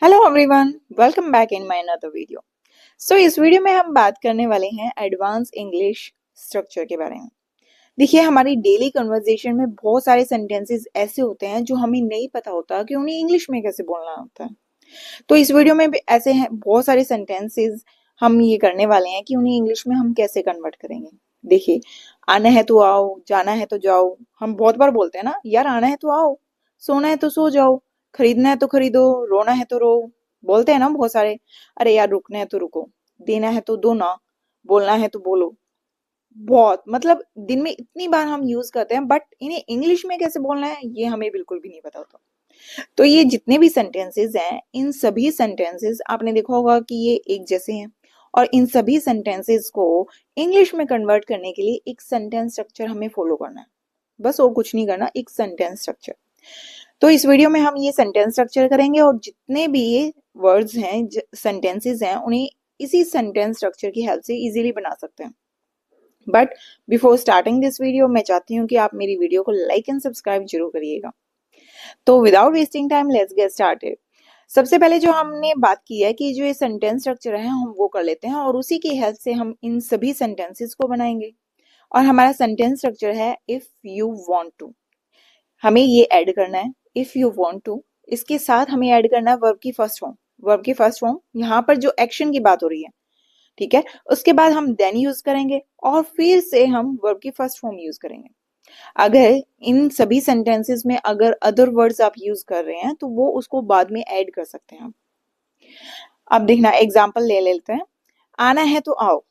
Hello everyone, welcome back in my another video. इस video में हम बात करने वाले हैं एडवांस इंग्लिश स्ट्रक्चर के बारे में। देखिए, हमारी डेली कन्वर्सेशन में बहुत सारे सेंटेंसेस ऐसे होते हैं जो हमें नहीं पता होता कि उन्हें इंग्लिश में कैसे बोलना होता है। तो इस वीडियो में भी ऐसे हैं बहुत सारे सेंटेंसेस हम ये करने वाले हैं कि उन्हें इंग्लिश में हम कैसे कन्वर्ट करेंगे। देखिए, आना है तो आओ, जाना है तो जाओ। हम बहुत बार बोलते हैं ना, यार आना है तो आओ, सोना है तो सो जाओ, खरीदना है तो खरीदो, रोना है तो रो। बोलते हैं ना बहुत सारे। अरे यार, रुकना है तो रुको, देना है तो दो ना, बोलना है तो बोलो। बहुत मतलब दिन में इतनी बार हम यूज करते हैं, बट इन्हें इंग्लिश में कैसे बोलना है ये हमें बिल्कुल भी नहीं पता होता। तो ये जितने भी सेंटेंसेस हैं, इन सभी सेंटेंसेस आपने देखा होगा कि ये एक जैसे हैं। और इन सभी सेंटेंसेस को इंग्लिश में कन्वर्ट करने के लिए एक सेंटेंस स्ट्रक्चर हमें फॉलो करना है। बस और कुछ नहीं करना, एक सेंटेंस स्ट्रक्चर। तो इस वीडियो में हम ये सेंटेंस स्ट्रक्चर करेंगे और जितने भी ये वर्ड्स हैं, सेंटेंसेस हैं, उन्हें इसी सेंटेंस स्ट्रक्चर की हेल्प से इजीली बना सकते हैं। But before starting this video, मैं चाहती हूँ कि आप मेरी वीडियो को लाइक एंड सब्सक्राइब जरूर करिएगा। तो without wasting time, let's get started. सबसे पहले जो हमने बात की है कि जो ये सेंटेंस स्ट्रक्चर है हम वो कर लेते हैं और उसी की हेल्प से हम इन सभी सेंटेंसेस को बनाएंगे। और हमारा सेंटेंस स्ट्रक्चर है इफ यू वांट टू। हमें ये ऐड करना है इफ यू वांट टू। इसके साथ हमें ऐड करना है वर्ब की फर्स्ट फॉर्म। वर्ब की फर्स्ट फॉर्म यहाँ पर जो एक्शन की बात हो रही है, ठीक है। उसके बाद हम देन यूज करेंगे और फिर से हम वर्ब की फर्स्ट फॉर्म यूज करेंगे। अगर इन सभी सेंटेंसेस में अगर अदर वर्ड्स आप यूज कर रहे हैं तो वो उसको बाद में ऐड कर सकते हैं। अब देखना, एग्जाम्पल ले लेते हैं। आना है तो आओ।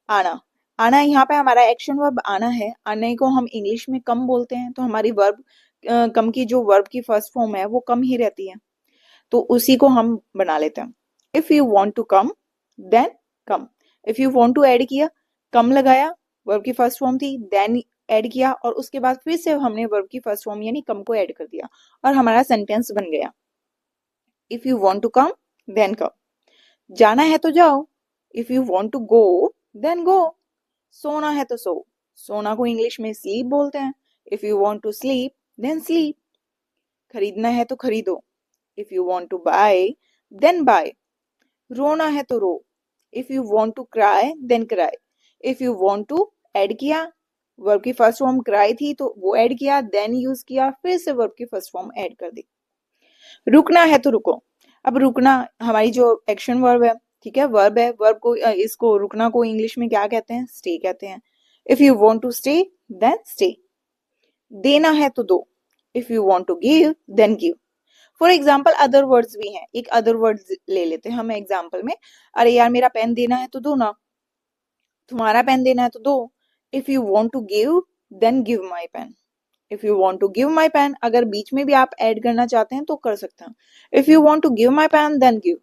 आना, आना यहाँ पे हमारा एक्शन वर्ब आना है। आने को हम इंग्लिश में कम बोलते हैं, तो हमारी वर्ब कम की जो वर्ब की फर्स्ट फॉर्म है वो कम ही रहती है। तो उसी को हम बना लेते हैं। If you want to come then come. If you want to add किया, कम लगाया, वर्ब की फर्स्ट फॉर्म थी, देन ऐड किया और उसके बाद फिर से हमने वर्ब की फर्स्ट फॉर्म यानी कम को ऐड कर दिया और हमारा सेंटेंस बन गया। If you want to come then come. जाना है तो जाओ। If you want to go then go. सोना है तो सो। सोना को इंग्लिश में स्लीप बोलते हैं। If you want to sleep then sleep. खरीदना है तो खरीदो। If you want to buy then buy. रोना है तो रो। If you want to cry then cry. If you want to add किया, वर्ब की फर्स्ट फॉर्म क्राई थी तो वो ऐड किया, देन यूज किया, फिर से वर्ब की फर्स्ट फॉर्म ऐड कर दी। रुकना है तो रुको। अब रुकना हमारी जो एक्शन वर्ब है, ठीक है, वर्ब है। वर्ब को इसको रुकना को इंग्लिश में क्या कहते हैं? स्टे कहते हैं। If you want to stay then stay. देना है तो दो। If you want to give then give. For example other words भी हैं, एक अदर वर्ड्स ले लेते हैं हम एग्जाम्पल में। अरे यार, मेरा पेन देना है तो दो ना। तुम्हारा पेन देना है तो दो। If you want to give then give my pen. If you want to give my pen, अगर बीच में भी आप ऐड करना चाहते हैं तो कर सकते हैं। If you want to give my pen then give.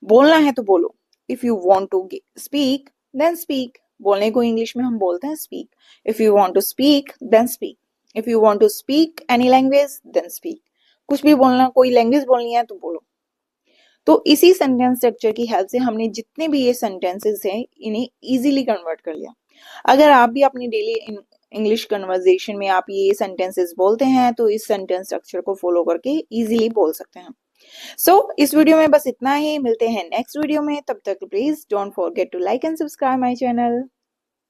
बोलना है तो बोलो। If you want to speak then speak. बोलने को इंग्लिश में हम बोलते हैं speak. If you want to speak then speak. If you want to speak any language then speak. कुछ भी बोलना, कोई लैंग्वेज बोलनी है तो बोलो। तो इसी सेंटेंस स्ट्रक्चर की हेल्प से हमने जितने भी ये सेंटेंसेस हैं इन्हें इजीली कन्वर्ट कर लिया। अगर आप भी अपनी डेली इंग्लिश कन्वर्सेशन में आप ये सेंटेंसेस बोलते हैं तो इस सेंटेंस स्ट्रक्चर को फॉलो करके इजीली बोल सकते हैं। इस वीडियो में बस इतना ही। मिलते हैं नेक्स्ट वीडियो में, तब तक please don't forget to like and subscribe my channel.